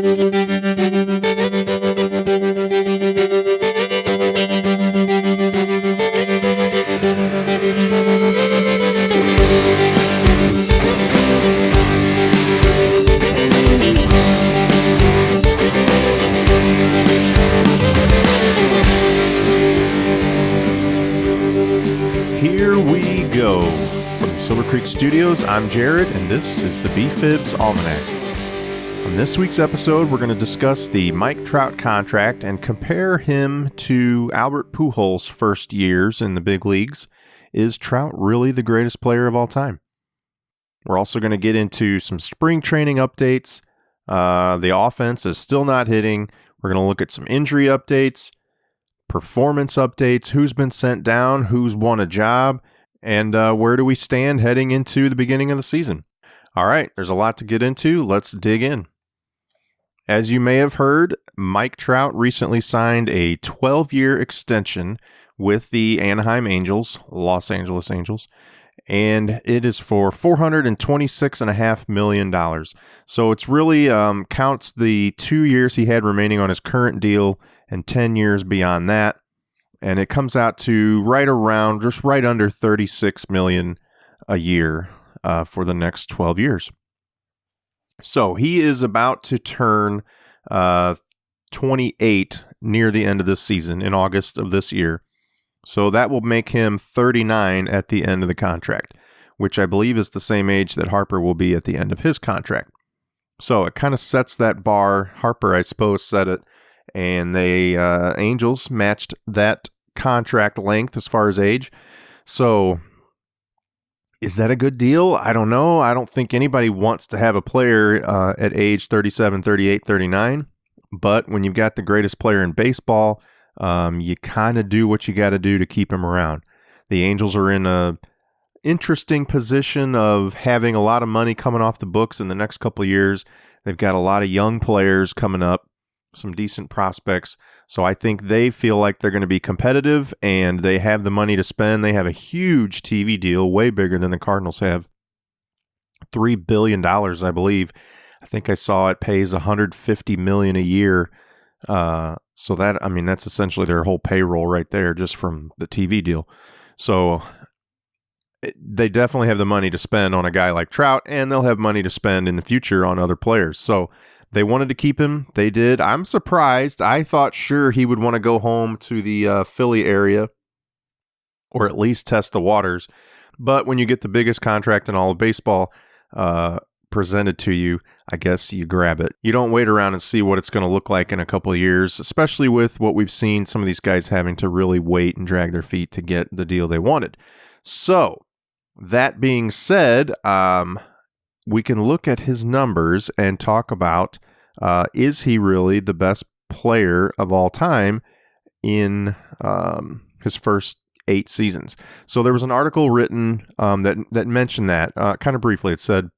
Here we go. From the Silver Creek Studios, I'm Jared, and this is the BFIBs Almanac. On this week's episode, we're going to discuss the Mike Trout contract and compare him to Albert Pujols' first years in the big leagues. Is Trout really the greatest player of all time? We're also going to get into some spring training updates. The offense is still not hitting. We're going to look at some injury updates, performance updates, who's been sent down, who's won a job, and where do we stand heading into the beginning of the season. All right, there's a lot to get into. Let's dig in. As you may have heard, Mike Trout recently signed a 12-year extension with the Anaheim Angels, Los Angeles Angels, and it is for $426.5 million. So it's really counts the 2 years he had remaining on his current deal and 10 years beyond that. And it comes out to right around, just right under $36 million a year for the next 12 years. So he is about to turn 28 near the end of this season, in August of this year. So that will make him 39 at the end of the contract, which I believe is the same age that Harper will be at the end of his contract. So it kind of sets that bar. Harper, I suppose, set it. And the Angels matched that contract length as far as age. So is that a good deal? I don't know. I don't think anybody wants to have a player at age 37, 38, 39. But when you've got the greatest player in baseball, you kind of do what you got to do to keep him around. The Angels are in a interesting position of having a lot of money coming off the books in the next couple of years. They've got a lot of young players coming up, some decent prospects. So I think they feel like they're going to be competitive and they have the money to spend. They have a huge TV deal, way bigger than the Cardinals have. $3 billion, I believe. I think I saw it pays $150 million a year. So that, I mean, that's essentially their whole payroll right there just from the TV deal. So they definitely have the money to spend on a guy like Trout, and they'll have money to spend in the future on other players. So they wanted to keep him. They did. I'm surprised. I thought sure he would want to go home to the Philly area or at least test the waters. But when you get the biggest contract in all of baseball presented to you, I guess you grab it. You don't wait around and see what it's going to look like in a couple of years, especially with what we've seen some of these guys having to really wait and drag their feet to get the deal they wanted. So that being said, we can look at his numbers and talk about, is he really the best player of all time in his first 8 seasons? So there was an article written that mentioned that kind of briefly. It said,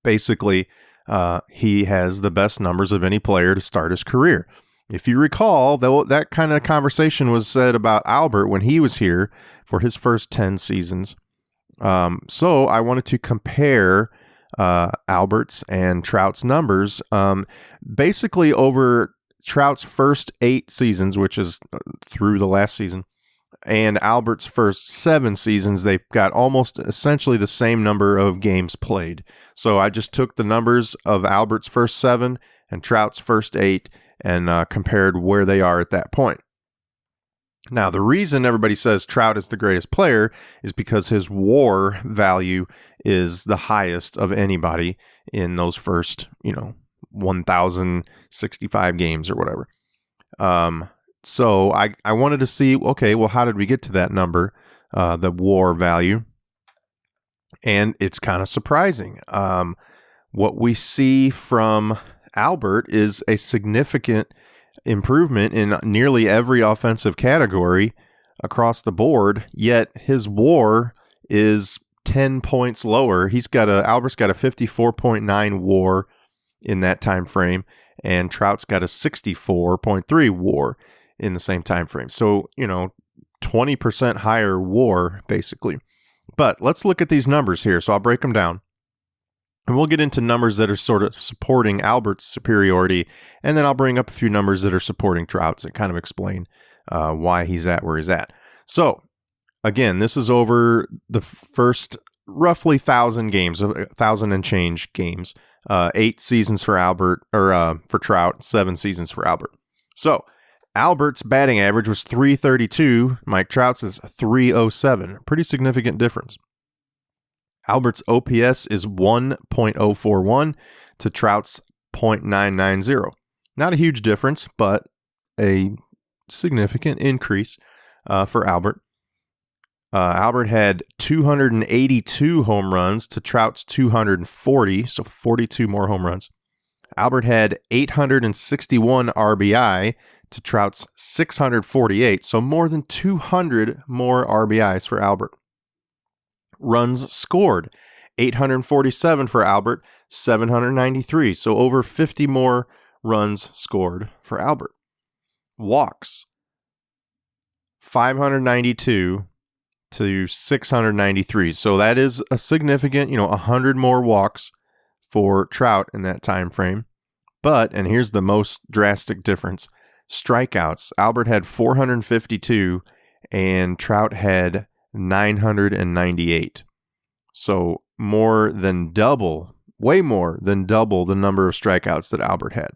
basically, he has the best numbers of any player to start his career. If you recall, that kind of conversation was said about Albert when he was here for his first 10 seasons. So I wanted to compare Albert's and Trout's numbers. Basically, over Trout's first 8 seasons, which is through the last season, and Albert's first 7 seasons, they've got almost essentially the same number of games played. So I just took the numbers of Albert's first 7 and Trout's first 8 and compared where they are at that point. Now, the reason everybody says Trout is the greatest player is because his WAR value is the highest of anybody in those first, 1,065 games or whatever. So I wanted to see, okay, well, how did we get to that number, the WAR value? And it's kind of surprising. What we see from Albert is a significant improvement in nearly every offensive category across the board, yet his WAR is 10 points lower. Albert's got a 54.9 WAR in that time frame, and Trout's got a 64.3 WAR in the same time frame. So, 20% higher WAR, basically. But let's look at these numbers here. So I'll break them down. And we'll get into numbers that are sort of supporting Albert's superiority, and then I'll bring up a few numbers that are supporting Trout's and kind of explain why he's at where he's at. So, again, this is over the first roughly 1,000 games, 1,000 and change games. 8 seasons for Albert, or for Trout, 7 seasons for Albert. So, Albert's batting average was .332. Mike Trout's is .307. Pretty significant difference. Albert's OPS is 1.041 to Trout's .990. Not a huge difference, but a significant increase for Albert. Albert had 282 home runs to Trout's 240, so 42 more home runs. Albert had 861 RBI to Trout's 648, so more than 200 more RBIs for Albert. Runs scored, 847 for Albert, 793, so over 50 more runs scored for Albert. Walks, 592 to 693, so that is a significant, 100 more walks for Trout in that time frame. But, and here's the most drastic difference, strikeouts. Albert had 452 and Trout had 998. So more than double, way more than double the number of strikeouts that Albert had.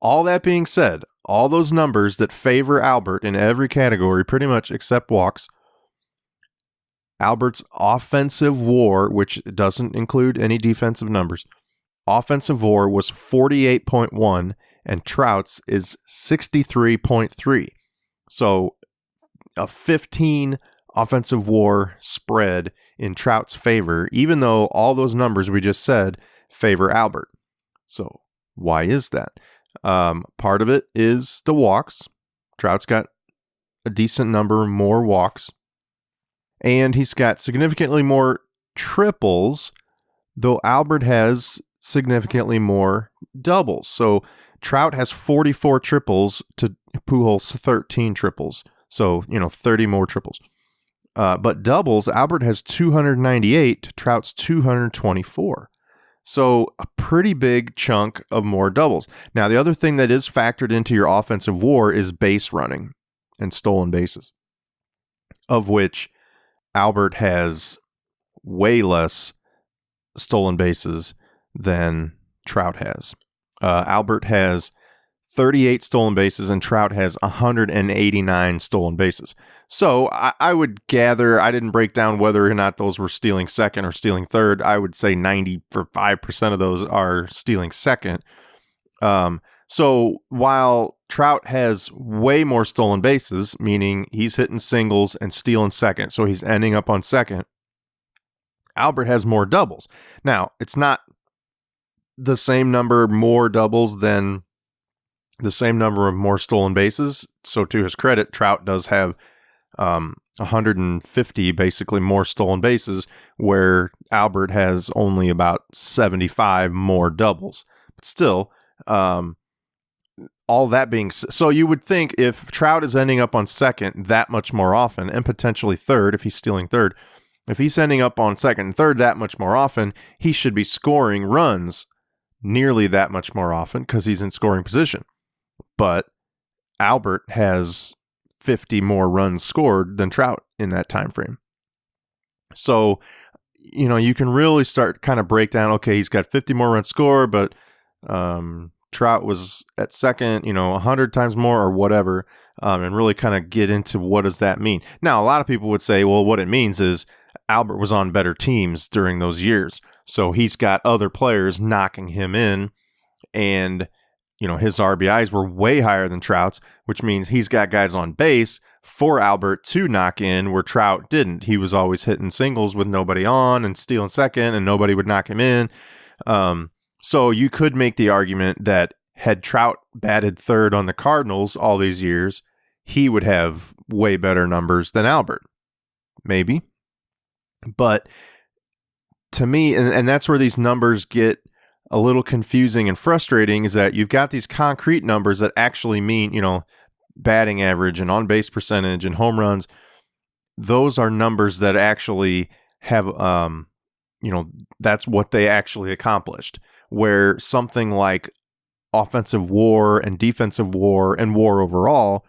All that being said, all those numbers that favor Albert in every category, pretty much except walks, Albert's offensive WAR, which doesn't include any defensive numbers, offensive WAR was 48.1 and Trout's is 63.3. So a 15 offensive WAR spread in Trout's favor, even though all those numbers we just said favor Albert. So why is that? Part of it is the walks. Trout's got a decent number more walks. And he's got significantly more triples, though Albert has significantly more doubles. So Trout has 44 triples to Pujols 13 triples. So, 30 more triples. But doubles, Albert has 298 to Trout's 224. So a pretty big chunk of more doubles. Now, the other thing that is factored into your offensive WAR is base running and stolen bases, of which Albert has way less stolen bases than Trout has. Albert has 38 stolen bases and Trout has 189 stolen bases. So I would gather, I didn't break down whether or not those were stealing second or stealing third. I would say 95% of those are stealing second. So while Trout has way more stolen bases, meaning he's hitting singles and stealing second, so he's ending up on second, Albert has more doubles. Now, it's not the same number more doubles than the same number of more stolen bases. So to his credit, Trout does have 150 basically more stolen bases, where Albert has only about 75 more doubles. But still, all that being so, you would think if Trout is ending up on second that much more often, and potentially third if he's stealing third, if he's ending up on second and third that much more often, he should be scoring runs nearly that much more often because he's in scoring position. But Albert has 50 more runs scored than Trout in that time frame. So, you can really start kind of break down, okay, he's got 50 more runs scored, but Trout was at second, 100 times more or whatever, and really kind of get into what does that mean. Now, a lot of people would say, well, what it means is Albert was on better teams during those years. So he's got other players knocking him in, and his RBIs were way higher than Trout's, which means he's got guys on base for Albert to knock in where Trout didn't. He was always hitting singles with nobody on and stealing second, and nobody would knock him in. So you could make the argument that had Trout batted third on the Cardinals all these years, he would have way better numbers than Albert. Maybe. But to me, and that's where these numbers get a little confusing and frustrating, is that you've got these concrete numbers that actually mean, batting average and on-base percentage and home runs. Those are numbers that actually have, that's what they actually accomplished. Where something like offensive WAR and defensive WAR and WAR overall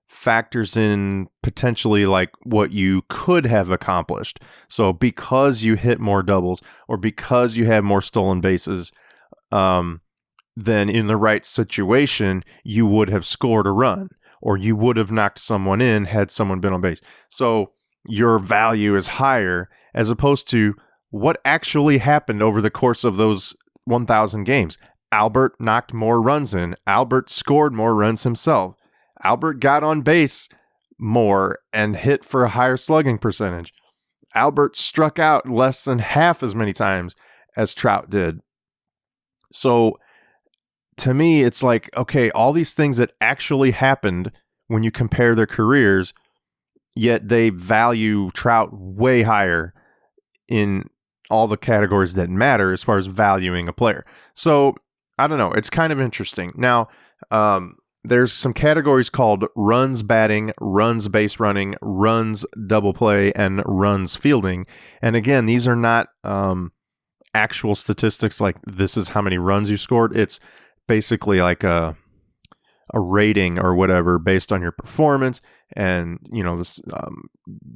factors in potentially like what you could have accomplished. So because you hit more doubles or because you have more stolen bases, then in the right situation, you would have scored a run or you would have knocked someone in had someone been on base. So your value is higher as opposed to what actually happened over the course of those 1,000 games. Albert knocked more runs in. Albert scored more runs himself. Albert got on base more and hit for a higher slugging percentage. Albert struck out less than half as many times as Trout did. So to me, it's like, okay, all these things that actually happened when you compare their careers, yet they value Trout way higher in all the categories that matter as far as valuing a player. So I don't know. It's kind of interesting. Now, there's some categories called runs batting, runs base running, runs double play, and runs fielding. And again, these are not actual statistics like this is how many runs you scored. It's basically like a rating or whatever based on your performance and, this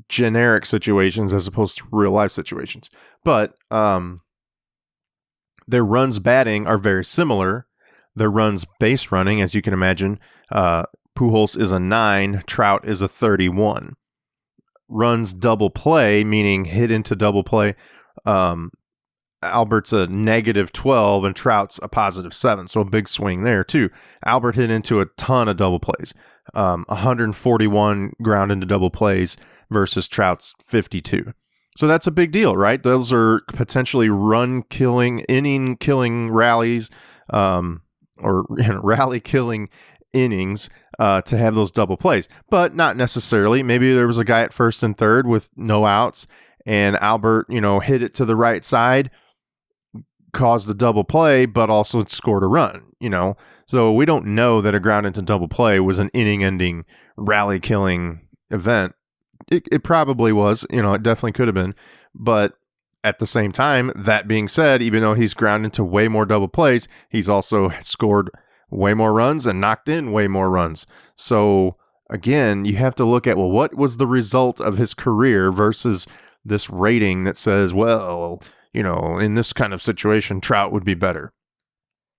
generic situations as opposed to real life situations. But their runs batting are very similar. Their runs base running, as you can imagine, Pujols is a 9, Trout is a 31. Runs double play, meaning hit into double play, Albert's a -12 and Trout's a +7. So a big swing there too. Albert hit into a ton of double plays, 141 ground into double plays versus Trout's 52. So that's a big deal, right? Those are potentially run-killing, inning-killing rallies, or rally-killing innings to have those double plays. But not necessarily. Maybe there was a guy at first and third with no outs, and Albert, hit it to the right side, caused the double play, but also scored a run, So we don't know that a ground into double play was an inning-ending, rally-killing event. It probably was, it definitely could have been. But at the same time, that being said, even though he's ground into way more double plays, he's also scored way more runs and knocked in way more runs. So again, you have to look at, well, what was the result of his career versus this rating that says, well, in this kind of situation, Trout would be better.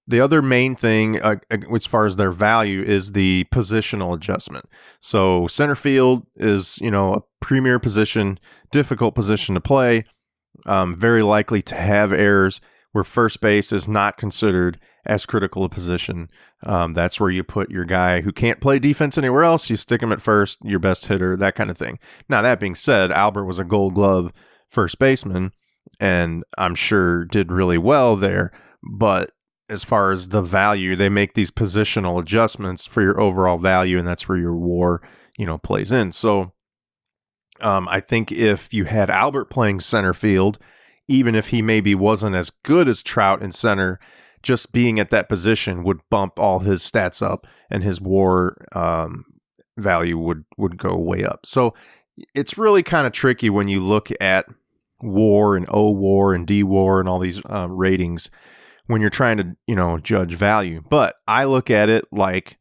The other main thing as far as their value is the positional adjustment. So center field is, a premier position, difficult position to play, very likely to have errors, where first base is not considered as critical a position. That's where you put your guy who can't play defense anywhere else. You stick him at first, your best hitter, that kind of thing. Now, that being said, Albert was a Gold Glove first baseman, and I'm sure did really well there. But as far as the value, they make these positional adjustments for your overall value, and that's where your WAR, plays in. So I think if you had Albert playing center field, even if he maybe wasn't as good as Trout in center, just being at that position would bump all his stats up, and his WAR value would go way up. So it's really kind of tricky when you look at WAR and O-WAR and D-WAR and all these ratings when you're trying to, judge value. But I look at it like,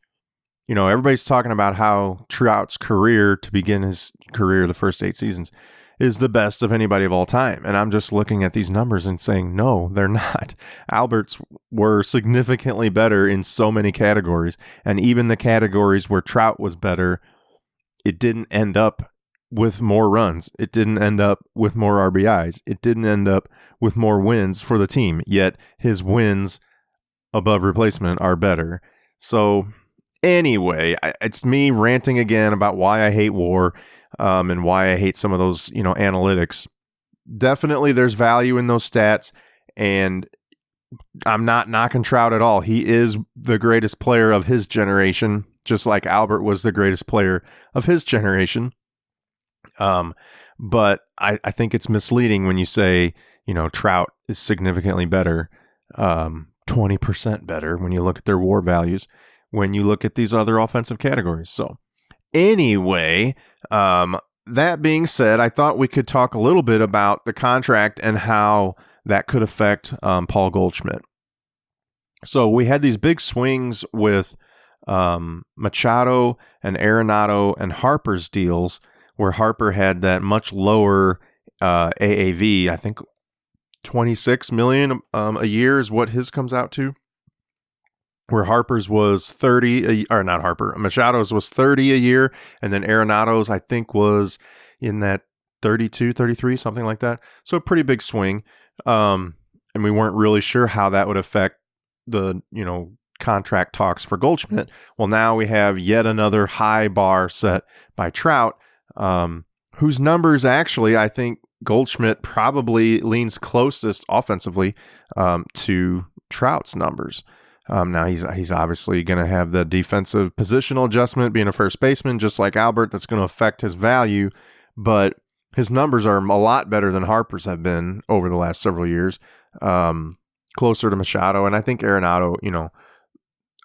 everybody's talking about how Trout's career, to begin his career, the first 8 seasons, is the best of anybody of all time. And I'm just looking at these numbers and saying, no, they're not. Albert's were significantly better in so many categories. And even the categories where Trout was better, it didn't end up with more runs. It didn't end up with more RBIs. It didn't end up with more wins for the team. Yet his wins above replacement are better. So anyway, it's me ranting again about why I hate WAR and why I hate some of those, analytics. Definitely there's value in those stats, and I'm not knocking Trout at all. He is the greatest player of his generation, just like Albert was the greatest player of his generation. But I think it's misleading when you say, Trout is significantly better, 20% better when you look at their WAR values, when you look at these other offensive categories. So anyway, that being said, I thought we could talk a little bit about the contract and how that could affect Paul Goldschmidt. So we had these big swings with Machado and Arenado and Harper's deals, where Harper had that much lower AAV. I think $26 million a year is what his comes out to, where Harper's was 30, or not Harper, Machado's was 30 a year, and then Arenado's I think was in that 32, 33, something like that. So a pretty big swing, and we weren't really sure how that would affect the contract talks for Goldschmidt. Well, now we have yet another high bar set by Trout, whose numbers actually I think Goldschmidt probably leans closest offensively to Trout's numbers. Now he's obviously going to have the defensive positional adjustment, being a first baseman, just like Albert. That's going to affect his value, but his numbers are a lot better than Harper's have been over the last several years. Closer to Machado, and I think Arenado,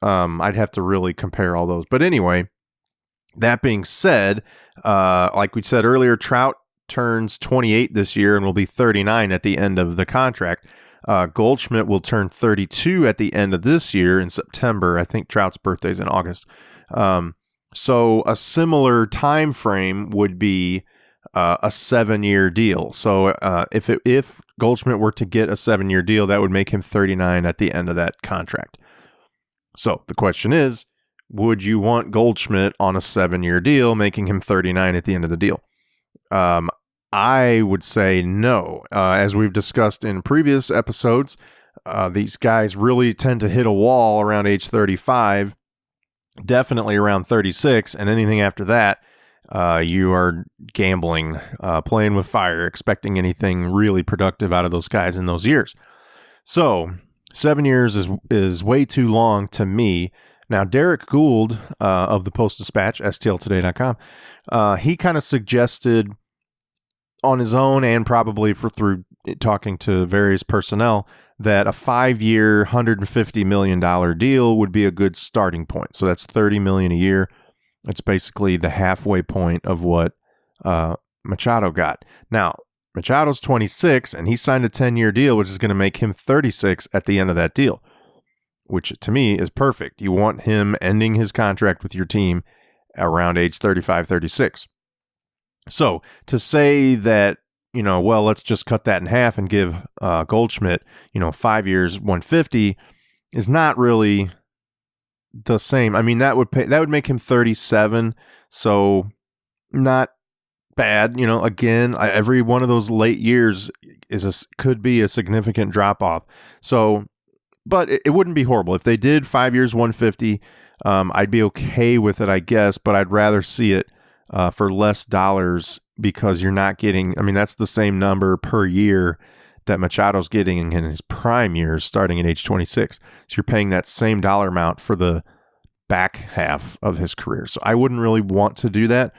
I'd have to really compare all those. But anyway, that being said, like we said earlier, Trout turns 28 this year and will be 39 at the end of the contract. Goldschmidt will turn 32 at the end of this year in September. I think Trout's birthday is in August. So a similar time frame would be a 7-year deal. So if Goldschmidt were to get a 7-year deal, that would make him 39 at the end of that contract. So the question is, would you want Goldschmidt on a 7-year deal, making him 39 at the end of the deal? I would say no. As we've discussed in previous episodes, these guys really tend to hit a wall around age 35, definitely around 36, and anything after that, you are gambling, playing with fire, expecting anything really productive out of those guys in those years. So 7 years is way too long to me. Now, Derek Gould of the Post-Dispatch, stltoday.com, he kind of suggested on his own and probably through talking to various personnel that a 5-year, $150 million deal would be a good starting point. So that's $30 million a year. It's basically the halfway point of what Machado got. Now, Machado's 26, and he signed a 10-year deal, which is going to make him 36 at the end of that deal, which to me is perfect. You want him ending his contract with your team around age 35, 36. So to say that, well, let's just cut that in half and give Goldschmidt, 5 years, 150 is not really the same. I mean, that would make him 37. So not bad. Again, every one of those late years could be a significant drop off. So, but it wouldn't be horrible if they did 5 years, 150. I'd be okay with it, I guess, but I'd rather see it for less dollars, because you're not getting, that's the same number per year that Machado's getting in his prime years starting at age 26. So you're paying that same dollar amount for the back half of his career. So I wouldn't really want to do that.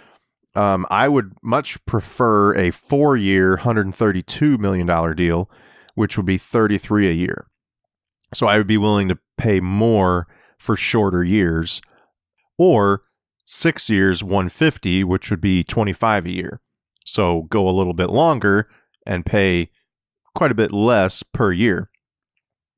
I would much prefer a 4-year, $132 million deal, which would be 33 a year. So I would be willing to pay more for shorter years, or 6 years, 150, which would be 25 a year. So go a little bit longer and pay quite a bit less per year.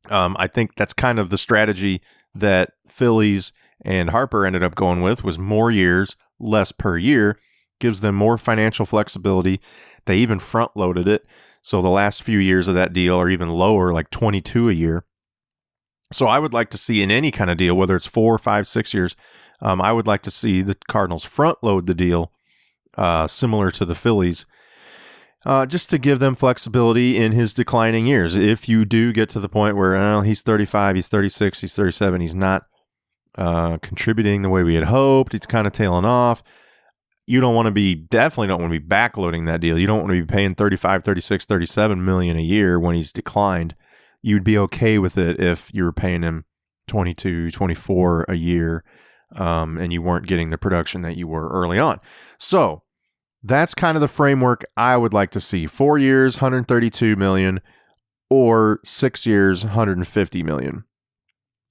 I think that's kind of the strategy that Phillies and Harper ended up going with, was more years, less per year, gives them more financial flexibility. They even front loaded it. So the last few years of that deal are even lower, like 22 a year. So I would like to see in any kind of deal, whether it's 4, 5, 6 years, I would like to see the Cardinals front load the deal, similar to the Phillies, just to give them flexibility in his declining years. If you do get to the point where he's 35, he's 36, he's 37, he's not contributing the way we had hoped, he's kind of tailing off, you definitely don't want to be backloading that deal. You don't want to be paying 35, 36, 37 million a year when he's declined. You'd be okay with it if you were paying him 22, 24 a year, and you weren't getting the production that you were early on. So that's kind of the framework I would like to see. 4 years, $132 million, or 6 years, $150 million.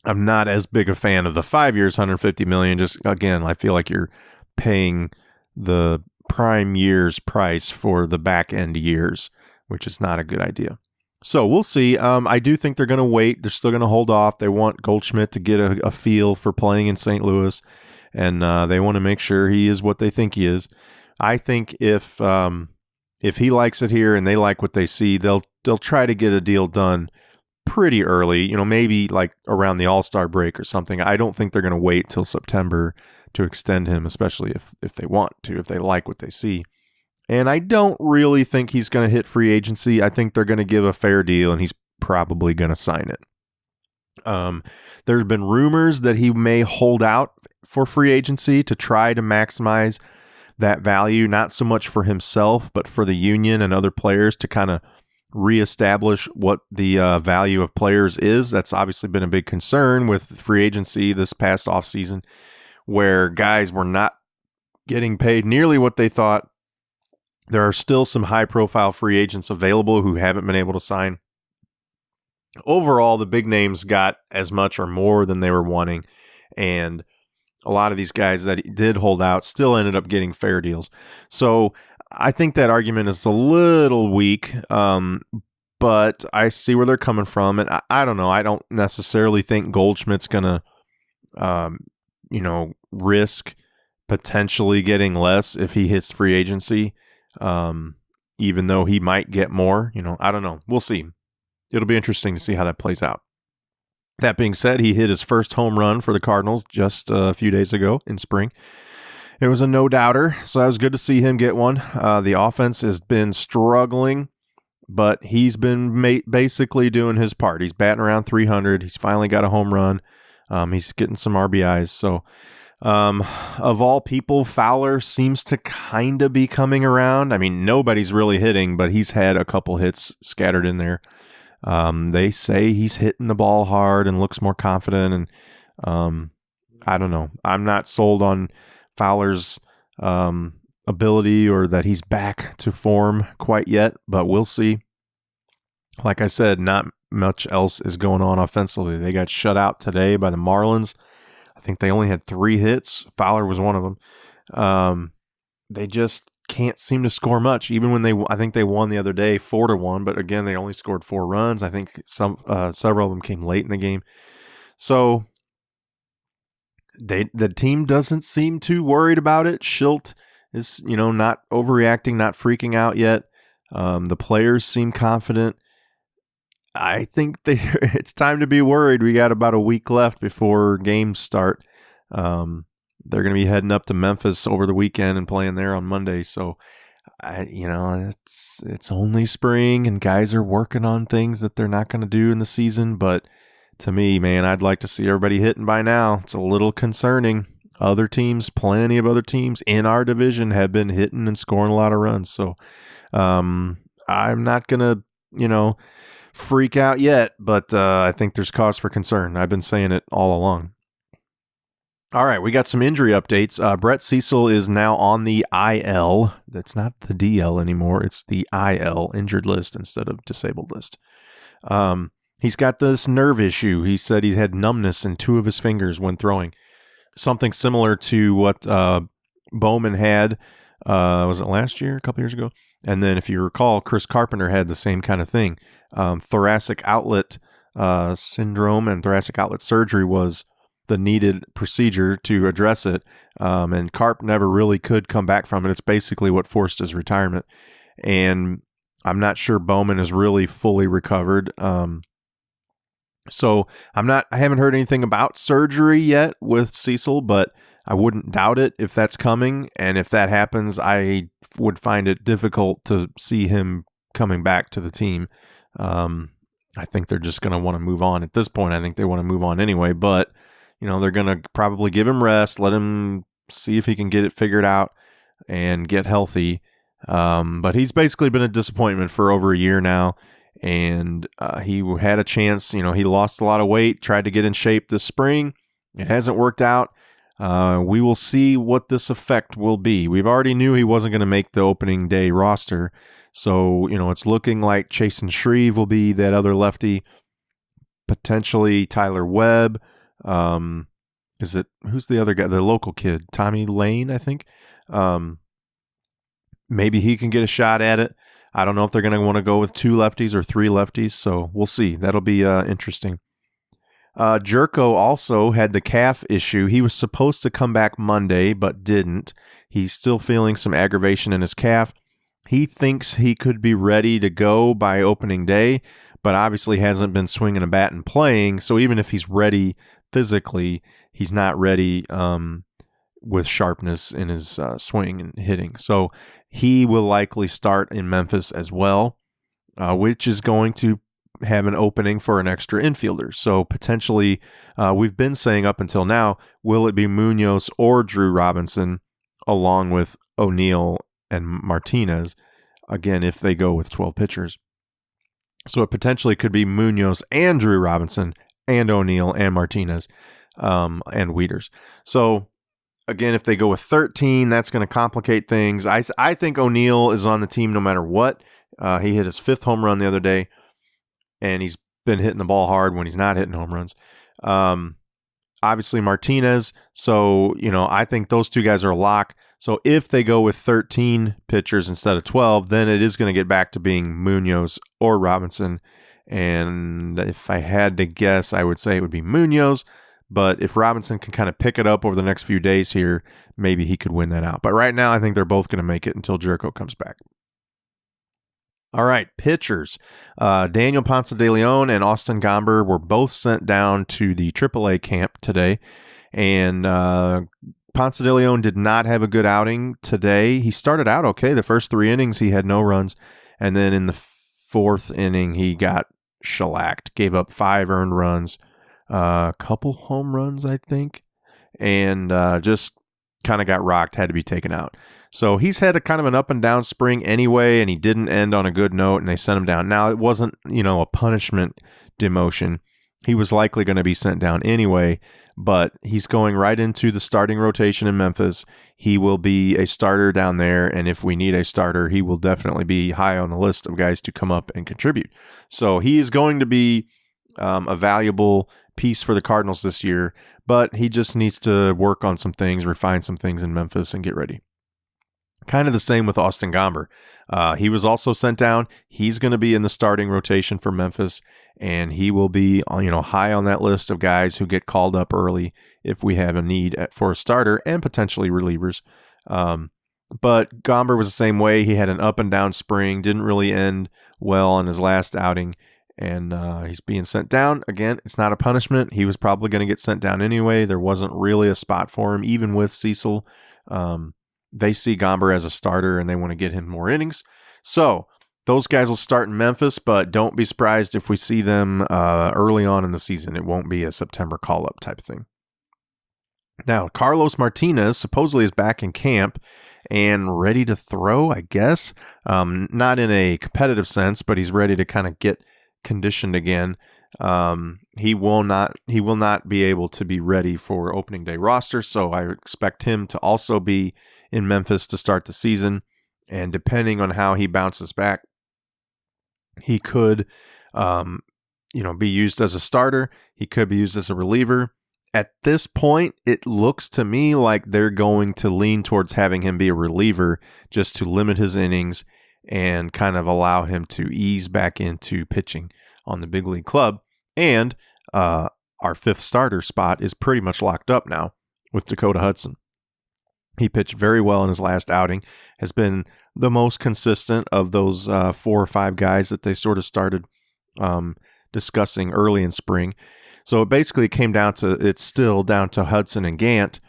I'm not as big a fan of the 5 years, $150 million. Just, again, I feel like you're paying the prime years price for the back end years, which is not a good idea. So we'll see. I do think they're going to wait. They're still going to hold off. They want Goldschmidt to get a feel for playing in St. Louis, and they want to make sure he is what they think he is. I think if he likes it here and they like what they see, they'll try to get a deal done pretty early. Maybe like around the All-Star break or something. I don't think they're going to wait till September to extend him, especially if they want to, if they like what they see. And I don't really think he's going to hit free agency. I think they're going to give a fair deal, and he's probably going to sign it. There have been rumors that he may hold out for free agency to try to maximize that value, not so much for himself, but for the union and other players to kind of reestablish what the value of players is. That's obviously been a big concern with free agency this past offseason, where guys were not getting paid nearly what they thought. There are still some high-profile free agents available who haven't been able to sign. Overall, the big names got as much or more than they were wanting, and a lot of these guys that did hold out still ended up getting fair deals. So I think that argument is a little weak, but I see where they're coming from, and I don't know. I don't necessarily think Goldschmidt's going to, risk potentially getting less if he hits free agency. Even though he might get more, I don't know. We'll see. It'll be interesting to see how that plays out. That being said, he hit his first home run for the Cardinals just a few days ago in spring. It was a no-doubter, so that was good to see him get one. The offense has been struggling, but he's been basically doing his part. He's batting around 300. He's finally got a home run. He's getting some RBIs, so... of all people, Fowler seems to kind of be coming around. I mean, nobody's really hitting, but he's had a couple hits scattered in there. They say he's hitting the ball hard and looks more confident, and I don't know. I'm not sold on Fowler's ability or that he's back to form quite yet, but we'll see. Like I said, not much else is going on offensively. They got shut out today by the Marlins. I think they only had 3 hits. Fowler was one of them. They just can't seem to score much. Even when I think they won the other day 4-1, but again, they only scored 4 runs. I think several of them came late in the game. So the team doesn't seem too worried about it. Schilt is, not overreacting, not freaking out yet. The players seem confident. I think it's time to be worried. We got about a week left before games start. They're going to be heading up to Memphis over the weekend and playing there on Monday. So, it's only spring and guys are working on things that they're not going to do in the season. But to me, man, I'd like to see everybody hitting by now. It's a little concerning. Plenty of other teams in our division have been hitting and scoring a lot of runs. So, I'm not going to, freak out yet, but I think there's cause for concern. I've been saying it all along. All right, we got some injury updates. Brett Cecil is now on the IL. That's not the DL anymore. It's the IL, injured list instead of disabled list. He's got this nerve issue. He said he's had numbness in 2 of his fingers when throwing. Something similar to what Bowman had, was it last year, a couple years ago? And then if you recall, Chris Carpenter had the same kind of thing. Thoracic outlet syndrome and thoracic outlet surgery was the needed procedure to address it. And Carp never really could come back from it. It's basically what forced his retirement. And I'm not sure Bowman is really fully recovered. So I haven't heard anything about surgery yet with Cecil, but I wouldn't doubt it if that's coming. And if that happens, I would find it difficult to see him coming back to the team. I think they're just going to want to move on at this point. I think they want to move on anyway, but they're going to probably give him rest, let him see if he can get it figured out and get healthy. But he's basically been a disappointment for over a year now. And he had a chance, he lost a lot of weight, tried to get in shape this spring. It hasn't worked out. We will see what this effect will be. We've already knew he wasn't going to make the opening day roster. So, it's looking like Chasen Shreve will be that other lefty. Potentially Tyler Webb. Who's the other guy? The local kid, Tommy Lane, I think. maybe he can get a shot at it. I don't know if they're going to want to go with 2 lefties or 3 lefties, so we'll see. That'll be interesting. Jerko also had the calf issue. He was supposed to come back Monday, but didn't. He's still feeling some aggravation in his calf. He thinks he could be ready to go by opening day, but obviously hasn't been swinging a bat and playing. So even if he's ready physically, he's not ready with sharpness in his swing and hitting. So he will likely start in Memphis as well, which is going to have an opening for an extra infielder. So potentially, we've been saying up until now, will it be Munoz or Drew Robinson along with O'Neill and Martinez, again, if they go with 12 pitchers. So it potentially could be Munoz and Drew Robinson and O'Neill and Martinez and Wieters. So again, if they go with 13, that's going to complicate things. I think O'Neill is on the team no matter what. He hit his 5th home run the other day, and he's been hitting the ball hard when he's not hitting home runs. Obviously Martinez. So, I think those 2 guys are a lock. So if they go with 13 pitchers instead of 12, then it is going to get back to being Munoz or Robinson. And if I had to guess, I would say it would be Munoz. But if Robinson can kind of pick it up over the next few days here, maybe he could win that out. But right now, I think they're both going to make it until Jerko comes back. All right, pitchers. Daniel Ponce de Leon and Austin Gomber were both sent down to the AAA camp today. And Ponce de Leon did not have a good outing today. He started out okay. The first 3 innings, he had no runs. And then in the 4th inning, he got shellacked. Gave up 5 earned runs, a couple home runs, I think. And just kind of got rocked, had to be taken out. So he's had a kind of an up and down spring anyway, and he didn't end on a good note, and they sent him down. Now, it wasn't, a punishment demotion. He was likely going to be sent down anyway, but he's going right into the starting rotation in Memphis. He will be a starter down there, and if we need a starter, he will definitely be high on the list of guys to come up and contribute. So he is going to be a valuable piece for the Cardinals this year, but he just needs to work on some things, refine some things in Memphis, and get ready. Kind of the same with Austin Gomber. He was also sent down. He's going to be in the starting rotation for Memphis, and he will be, high on that list of guys who get called up early if we have a need for a starter and potentially relievers. But Gomber was the same way. He had an up and down spring, didn't really end well on his last outing, and he's being sent down. Again, it's not a punishment. He was probably going to get sent down anyway. There wasn't really a spot for him, even with Cecil. They see Gomber as a starter, and they want to get him more innings. So those guys will start in Memphis, but don't be surprised if we see them early on in the season. It won't be a September call-up type thing. Now, Carlos Martinez supposedly is back in camp and ready to throw, I guess. Not in a competitive sense, but he's ready to kind of get conditioned again. He will not be able to be ready for opening day roster, so I expect him to also be in Memphis to start the season. And depending on how he bounces back, he could, be used as a starter. He could be used as a reliever. At this point, it looks to me like they're going to lean towards having him be a reliever just to limit his innings and kind of allow him to ease back into pitching on the big league club. And our 5th starter spot is pretty much locked up now with Dakota Hudson. He pitched very well in his last outing, has been the most consistent of those 4 or 5 guys that they sort of started discussing early in spring. So it basically it's still down to Hudson and Gant.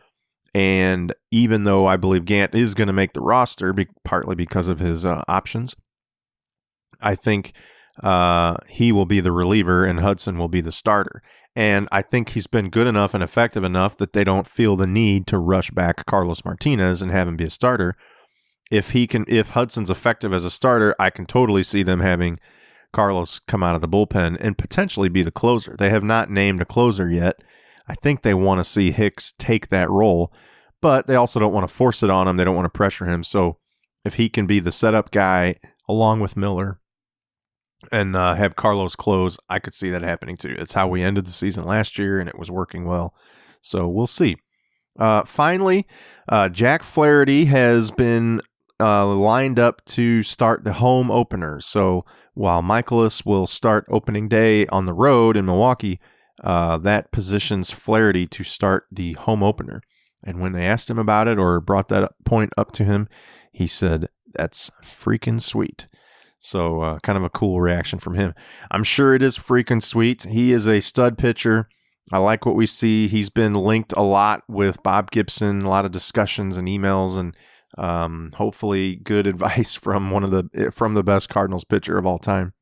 And even though I believe Gant is going to make the roster, partly because of his options, I think he will be the reliever and Hudson will be the starter. And I think he's been good enough and effective enough that they don't feel the need to rush back Carlos Martinez and have him be a starter. If Hudson's effective as a starter, I can totally see them having Carlos come out of the bullpen and potentially be the closer. They have not named a closer yet. I think they want to see Hicks take that role, but they also don't want to force it on him. They don't want to pressure him. So if he can be the setup guy along with Miller and have Carlos close, I could see that happening too. It's how we ended the season last year, and it was working well. So we'll see. Finally, Jack Flaherty has been lined up to start the home opener. So while Michaelis will start opening day on the road in Milwaukee, that positions Flaherty to start the home opener. And when they asked him about it or brought that point up to him, he said, "That's freaking sweet." So kind of a cool reaction from him. I'm sure it is freaking sweet. He is a stud pitcher. I like what we see. He's been linked a lot with Bob Gibson, a lot of discussions and emails, and hopefully good advice from the best Cardinals pitcher of all time.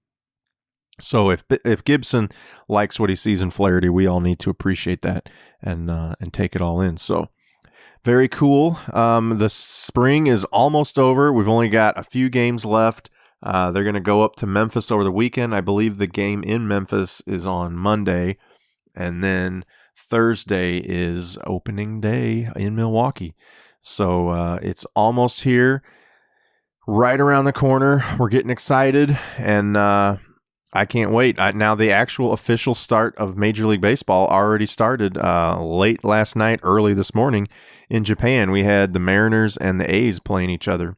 So if Gibson likes what he sees in Flaherty, we all need to appreciate that and take it all in. So very cool. The spring is almost over. We've only got a few games left. They're going to go up to Memphis over the weekend. I believe the game in Memphis is on Monday. And then Thursday is opening day in Milwaukee. So it's almost here, right around the corner. We're getting excited, and I can't wait. Now the actual official start of Major League Baseball already started late last night, early this morning in Japan. We had the Mariners and the A's playing each other.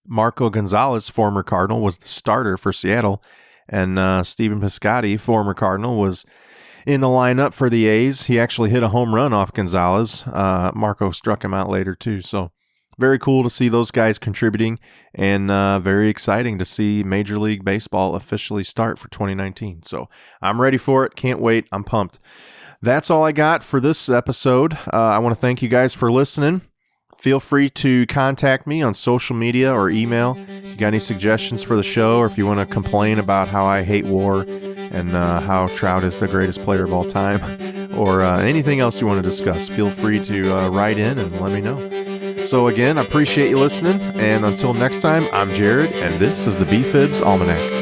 Marco Gonzalez, former Cardinal, was the starter for Seattle, and Stephen Piscotty, former Cardinal, was in the lineup for the A's. He actually hit a home run off Gonzalez. Marco struck him out later too. So very cool to see those guys contributing, and very exciting to see Major League Baseball officially start for 2019. So I'm ready for it. Can't wait. I'm pumped. That's all I got for this episode. I want to thank you guys for listening. Feel free to contact me on social media or email. If you got any suggestions for the show, or if you want to complain about how I hate WAR and how Trout is the greatest player of all time, or anything else you want to discuss, feel free to write in and let me know. So again, I appreciate you listening, and until next time, I'm Jared, and this is the BFIBs Almanac.